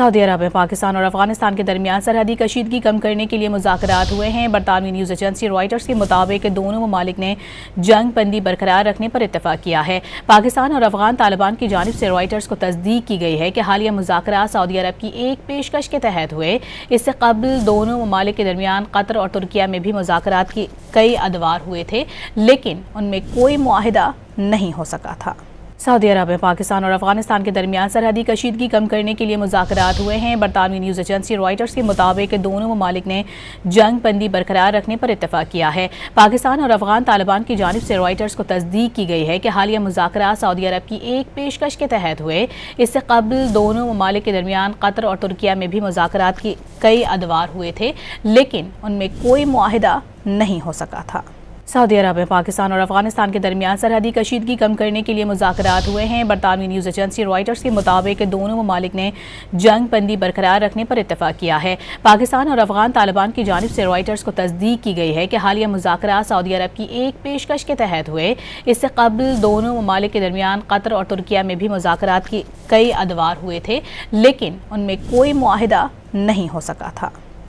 Saudi अरब में पाकिस्तान और अफगानिस्तान के दरमियान सरहदी कशीदगी कम करने के लिए मुज़ाकरात हुए हैं। बरतानवी न्यूज़ एजेंसी रॉयटर्स के मुताबिक दोनों ममालिक ने जंग बंदी बरकरार रखने पर इत्तफाक किया है। पाकिस्तान और अफगान तालिबान की जानिब से रॉयटर्स को तस्दीक की गई है कि हालिया मुज़ाकरात सऊदी अरब की एक पेशकश के तहत हुए। इससे कबल दोनों ममालिक के दरमियान कतर और तुर्किया में भी मुज़ाकरात की कई अदवार हुए थे, लेकिन उनमें कोई मुआहिदा नहीं हो सका था। सऊदी अरब में पाकिस्तान और अफगानिस्तान के दरमियान सरहदी कशीदगी कम करने के लिए मुज़ाकरात हुए हैं। बरतानवी न्यूज़ एजेंसी रॉयटर्स के मुताबिक दोनों ममालिक ने जंग बंदी बरकरार रखने पर इत्तफाक किया है। पाकिस्तान और अफगान तालिबान की जानिब से रॉयटर्स को तस्दीक की गई है कि हालिया मुज़ाकरात सऊदी अरब की एक पेशकश के तहत हुए। इससे कबल दोनों ममालिक के दरमियान कतर और तुर्किया में भी मुज़ाकरात की कई अदवार हुए थे, लेकिन उनमें कोई मुआहिदा नहीं हो सका था। सऊदी अरब में पाकिस्तान और अफगानिस्तान के दरमियान सरहदी कशीदगी कम करने के लिए मुज़ाकरात हुए हैं। बरतानवी न्यूज़ एजेंसी रॉयटर्स के मुताबिक दोनों ममालिक ने जंग बंदी बरकरार रखने पर इत्तफाक किया है। पाकिस्तान और अफगान तालिबान की जानिब से रॉयटर्स को तस्दीक की गई है कि हालिया मुज़ाकरात सऊदी अरब की एक पेशकश के तहत हुए। इससे कबल दोनों ममालिक के दरमियान कतर और तुर्किया में भी मुज़ाकरात की कई अदवार हुए थे, लेकिन उनमें कोई मुआहिदा नहीं हो सका था।